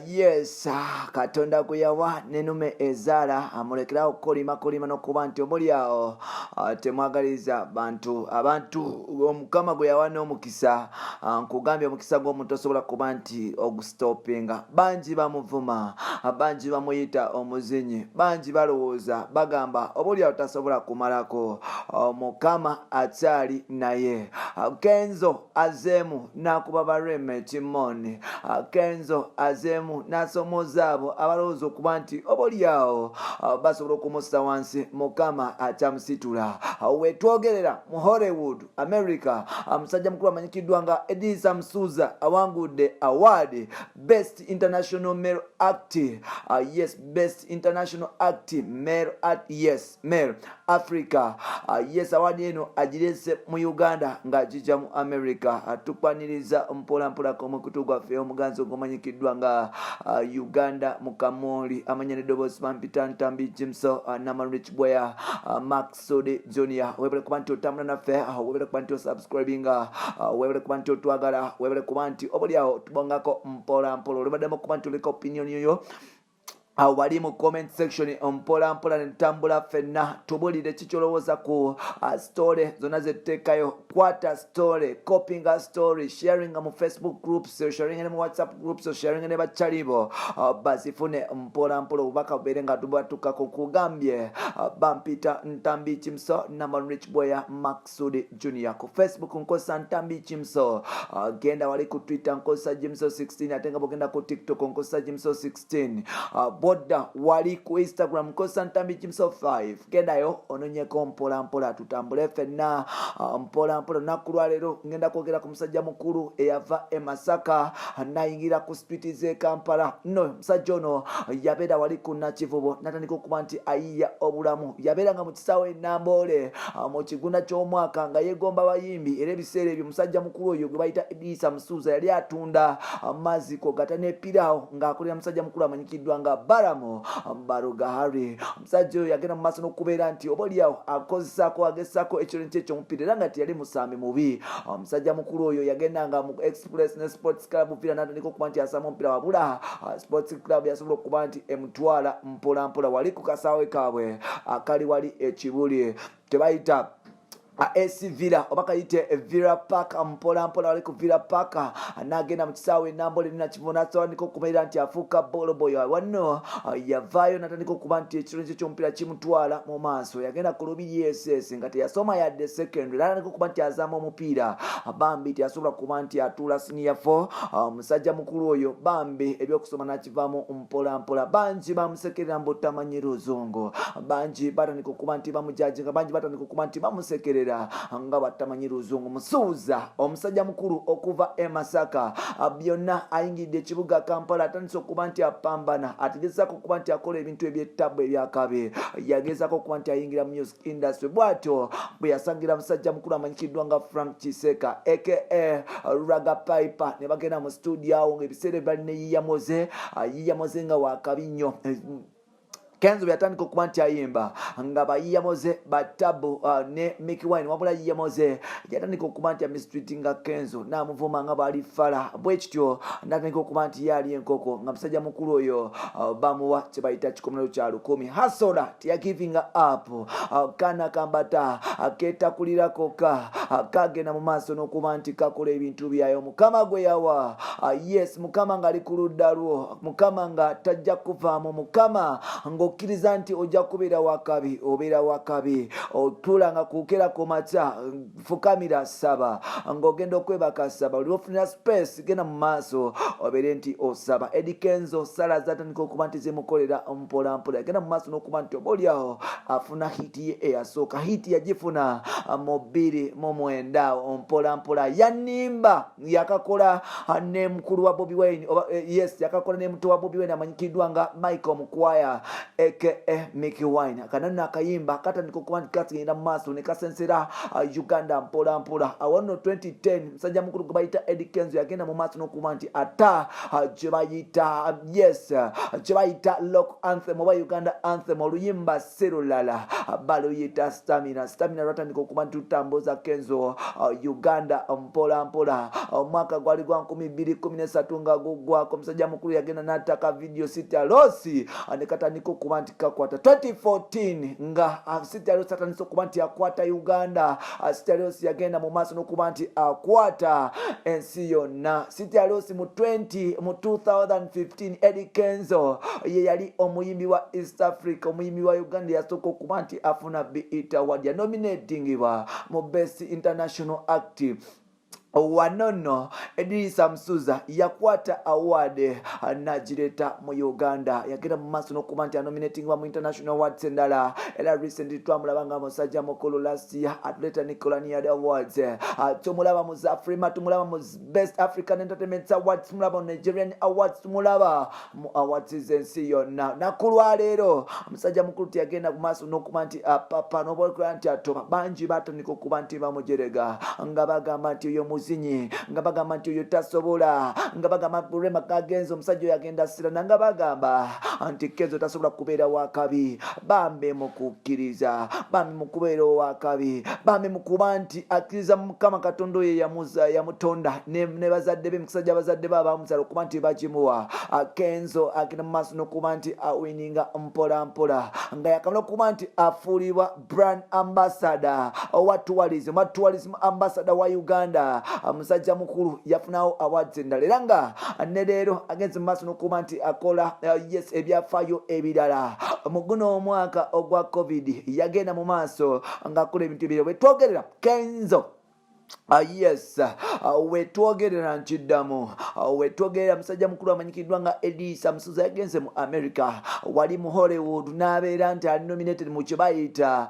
Yes, katonda gwe yawa n'ennume ezaala amulekerawo kolima n'okuba nti omuli awo temwagaliza abantu omukama gwe yawa n'omukisa nkugambye omukisa gw'omuntu osobola kuba nti ogustopinga. Bangi bamuvuma, bangi bamuyita omuzinyi, bangi balowooza bagamba omuli awo tasobola kumalako. Mukama akyali naye. Kenzo azeemu n'akuba ba Rema Yakamala. Kenzo azeemu n'asomoza abo abalowooza okuba nti oboolyawo basobola okumussa wansi. Mukama akyamusitula. Wetwogerera mu Hollywood, America, musajja mukulu amanyikiddwa nga Eddy Kenzo awangudde Awaadi Best International Male Actor. Yes, Best International Actor Male Africa. Yes, Awaadi eno agirese mu Uganda nga gijja mu America. Tukwaniriza mpola k'omukutu gwaffe omuganzi ogumanyikiddwa nga Uganda Mukamooli amanya n'eddoboozi Pampita Ntambi Jimso Namalunde Kibwaya Maxode Junior. Webale kuba nti otambula naffe, webale kuba nti osubscribinga, webale kuba nti otwagala, webale kuba nti oboolyawo tubongako mpola olwebaddemu kuba nti oleka opinion yoyo wali mu comment section mpola netambula ffenna tubulire kikyolowooza ku story zonna zetteekayo. Kwata story, copying story, sharing mu Facebook groups, sharing ne mu WhatsApp groups, sharing ne bachalibo bazifune mpola obubaka bubeere nga tubatukako. Kugambye Pampita Ntambi Jimso Namalunde Kibwaya Maxode Junior. Ku Facebook nkosa Ntambi Jimso, genda wali ku Twitter nkosa Jimso 16, ate nga bogenda ku TikTok nkosa Jimso 16. Boda wali ku Instagram nkosa Ntambi Jimso 5. Gendayo ononyeko mpola tutambule ffenna mpola nakulwa leero ngenda kwogera ku musajja mukulu eyava e Masaka nayingira ku street ze Kampala. No, musajja ono yabeera wali ku Nakivubo natandika okuba nti ayiya obulamu. Yabeera nga mu kisaawe Namboole mu kigunda ky'omwaka nga yeegomba bayimbi, era ebiseera ebyo musajja mukulu oyo gwe bayita Eddy Kenzo yali atunda maziko gata ne piraawo ng'akolera musajja mukulu amanyikiddwa nga Balamu Barugahari. Musajja oyo yagenda mu maaso n'okubeera nti oboolyawo agezaako ekiro ekyo omupiira era nga teyali musambi mubi. Musajja mukulu oyo yagendanga mu Express ne Sports Club Villa n'atandika okuba nti asama omupiira wabula Sports Club yasobola okuba nti emutwala mpola wali ku kasaawe kaabwe akali wali ekibuli tebayita AC Villa oba kayite Villa Park. Mpola wali ku Villa Park n'agenda mu kisaawe Namboole Nakivubo n'atandika okubeera nti afuuka boloboy wano. Yavaayo n'atandika okuba nti ekiro ky'omupiira kimutwala mu maaso. Yagenda ku Lubiri SS nga teyasoma yadde secondary, n'atandika okuba nti azaama omupiira. Bambi teyasobola kuba nti atuula senior 4. Musajja mukulu oyo bambi ebyokusoma n'akivaamu mpola. Bangi bamusekerera mbu tamanyi Luzungu, bangi batandika okuba nti bamujajinga, bangi batandika okuba nti bamusekerera nga batamanyi Luzungu. Musuuza omusajja mukulu okuva e Masaka byonna ayingidde ekibuga Kampala atandise okuba nti apambana, ategezaako okuba nti akola ebintu eby'ettabu ebyakabe. Yagezaako okuba nti ayingira mu music industry. Bw'atyo bwe yasangira musajja mukulu amanyikiddwa nga Frank Kiseka aka Raga Piper ne bagenda mu studio awo ng'ebiseera bali ne yiyamoze nga wakabi nnyo. Kenzo yatandika okuba nti ayimba nga bayiyamoze batabu ne Mickey Wine wabula yiyamoze yatandika okuba nti amistreatinga Kenzo n'amuvuma nga bali fala. Bwe kityo n'atandika okuba nti yali enkoko nga musajja mukulu oyo bamuwa kye bayita kikomerero kya 10. Hasola teya giving up. Kana kambata aketakulirako kagenda mu maaso n'okuba nti kakola ebintu byayo. Mukama gwe yawa. Yes, Mukama nga ali ku ludda lwo, Mukama nga tajja kuvaamu, Mukama okkiriza nti ojja kubeera wakabi, obeera wakabi. Otuulanga kuukera ku makya fukamira saba ng'ogenda okwebaka saba. Olwofunira space genda mu maaso obeere nti osaba. Eddy Kenzo sala zatandika okuba nti zimukolera mpola. Yagenda mu maaso n'okuba nti oboolyawo afuna hiti ye eyasooka. Hiti yagifuna mu 2009 mpola. Yanimba yakakola ne mukulu wa Bobi Wine, yes, yakakola ne muto wa Bobi Wine amanyikiddwa nga Michael Mukwaya aka Mickey Wine. Akanano akayimba katandika okuba nti kagenda mu maaso ne kasensera Uganda mpola mpola. Awanno 2010 musajja mukulu gwe bayita Eddy Kenzo yagenda mu maaso n'okuba nti ata gye bayita local anthem oba Uganda anthem oluyimba serulala baluyita stamina lwatandika okuba nti tutambuza Kenzo Uganda mpola mpola. Omwaka gwali gwa 2013 nga guggwako omusajja mukulu yagenda n'attaka video Sita Losi ne katandika okuba nti kakwata 2014 nga Sita Losi atandise okuba nti akwata Uganda. Sita Losi yagenda mu maaso n'okuba nti akwata ensi yonna. Sita Losi mu 2015 Eddy Kenzo ye yali omuyimbi wa East Africa, omuyimbi wa Uganda yasooka okuba nti afuna BET Award ya nominatingibwa mu Best International Act. Wanono Edrisa Msuza yakwata award najireta mu Uganda yagenda mu maaso n'okuba nti nominating mu International Awards Endala era recently twamulabanga musajja mukulu last year atleta Nicolani Awards. Tumulaba mu Afrima, tumulaba mu Best African Entertainment Awards, tumulaba mu Nigerian Awards, tumulaba mu awards zensi yonna. Nakulwa leero musajja mukulu yagenda mu maaso n'okuba nti papa n'obola nti atoba bangi batandika okuba nti bamujerega nga bagamba nti oyo zinyi nga bagamba nti oyo tasobola nga bagamba Rema Yakamala omusajja yagenda sirana nga bagamba nti Kenzo tasobola kubeera wakabi. Bambe mu kukkiriza, bambe mu kubeera wakabi, bambe mu kuba nti akkiriza Mukama Katonda oyo yamutonda ne bazadde be musajja bazadde be abamusala okuba nti bakimuwa. Kenzo agenda mu maaso n'okuba nti awininga mpola mpola nga yakamala okuba nti afuulibwa brand ambassador owa tourism ambassador wa Uganda. Musajja mukulu yafunawo awards endala era nga ne leero agenze mu maaso n'okuba nti akola ebyafaayo ebirala mu guno omwaka ogwa COVID. Yagenda mu maaso ng'akola ebintu ebirala bwe twogerera Kenzo. Wetwogerera nkiddamu wetwogerera musajja mukulu amanyikiddwa nga Eddy Msuza yagenze mu America wali mu Hollywood n'abeera nti ali nominated mu kyebayita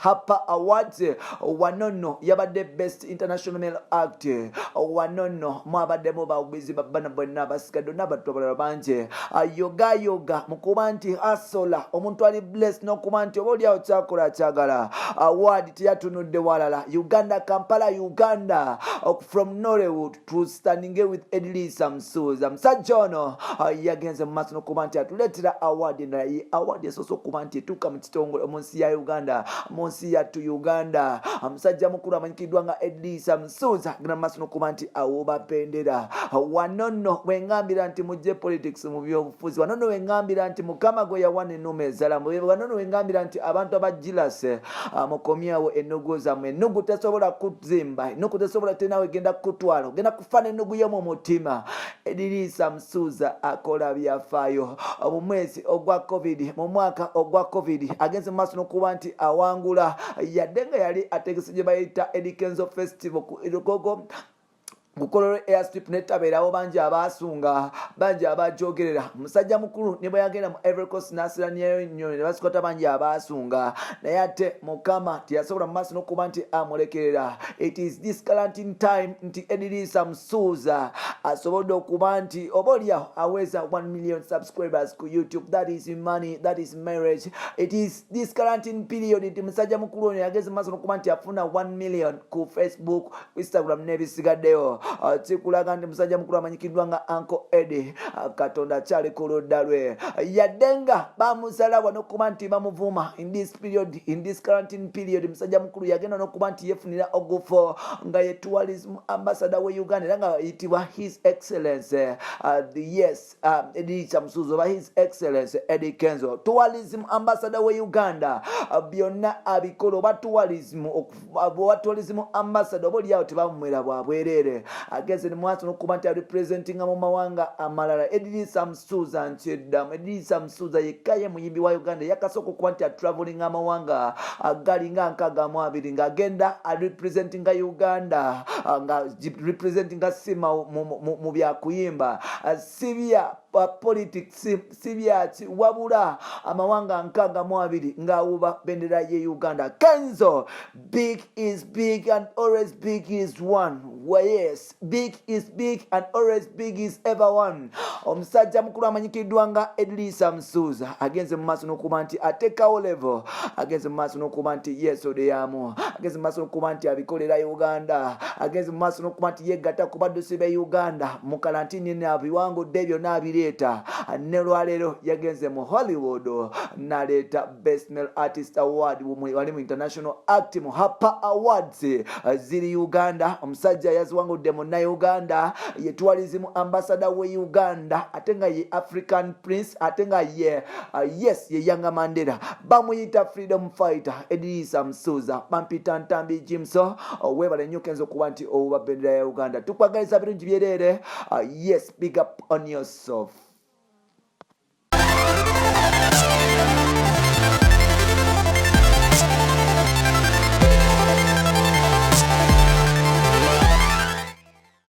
Hapa Awards. Wanono yabadde Best International Male Act. Wanono mwabaddemu babubizi babbana bonna basigadde n'abantu abalala bangi yoga mu kuba nti asola omuntu ali blessed n'okuba nti oba oliawo kyakola kyagala. Award tiyatunudde walala Uganda, Kampala, Uganda, from Nollywood to standing with Eddy Msuza. Musajja ono yagenze mu maaso n'okuba nti atuleetera award endala. Award esoose okuba nti etuuka mu kitongole mu nsi ya Uganda, mu nsi yattu Uganda. Musajja mukulu amanyikiddwa nga Eddy Msuza agenda mu maaso n'okuba nti awuba bendera. Wanono wengambira nti mujje politics mu byobufuzi, wanono wengambira nti Mukama gwe yawana ennuma ezala, wanono wengambira nti abantu abajilase mukomyawo ennugu zammwe. Ennugu tesobola kuzimba, ennugu tesobola tenawe genda kutwala, genda kufana ennugu yo mu mutima. Eddy Msuza akola byafaayo mu mwezi ogwa COVID, mu mwaka ogwa COVID agenze mu maaso n'okuba nti awangula yadde nga yali ategese gye bayita Eddy Kenzo Festival ku Irugogo Bukololo airstrip netabeerawo bangi abaasunga bangi abaajogerera. Musajja mukulu ne bwe yagenda mu Ivory Coast n'asiraniayo nnyo ne basikota bangi abaasunga naye ate Mukama teyasobola mu maaso n'okuba nti amulekerera. It is this quarantine time nti Eddy Msuza asobodde okuba nti oba oliawo aweza 1 million subscribers ku YouTube. That is money, that is marriage. It is this quarantine period nti musajja mukulu ono yageze mu maaso n'okuba nti afuna 1 million ku Facebook, Instagram n'ebisigaddeyo. Tikulaga nti musajja mukulu amanyikiddwa nga Uncle Eddy Katonda akyali ku ludda lwe. Yadde nga bamusalawo n'okuba nti bamuvuma in this quarantine period, musajja mukulu yagenda n'okuba nti yefunira ogufo nga ye tourism ambassador we Uganda era nga yitibwa His Excellency Eddy Msuza oba His Excellency Eddy Kenzo, tourism ambassador we Uganda. Byonna abikola oba tourism ambassador oba oliawo tebamumwera bwa bwerere. Ageze ne mwaso n'okuba nti representing mu mawanga amalala. Eddy Msuza nkyeddamu. Eddy Msuza yekkaye muyimbi wa Uganda yakasooka okuba nti traveling amawanga agali nga 62 ng'agenda representing Uganda nga representing sima mu byakuyimba sibya politics si byati wabula amawanga nkaaga mu abiri ng'awuba bendera ye Uganda. Kenzo, big is big and always big is one. Well, yes, big is big and always big is ever one. Omusajja mukulu amanyikiddwa nga Eddy Msuza agenze mu maaso n'okuba nti atekawo level, agenze mu maaso n'okuba nti yeesodeyamu, agenze mu maaso n'okuba nti abikolera Uganda, agenze mu maaso n'okuba nti yeegatta ku baddusi b'e Uganda mu kalantini n'abiwangudde byonna abireeta. Ne lwaleero yagenze mu Hollywood n'aleeta Best Male Artist Award wali mu International Act mu HAPA Awards ziri Uganda. Omusajja yaziwangudde mu Uganda, ye tourism ambassador we Uganda, ate nga ye African Prince, ate nga ye yes ye Young Mandela. Bamuyita freedom fighter Eddy Msuza. Pampita Ntambi Jimso, webale nnyo Kenzo kuba nti owuba bendera ya Uganda. Tukwagaliza birungi byerere. Yes, big up on yourself.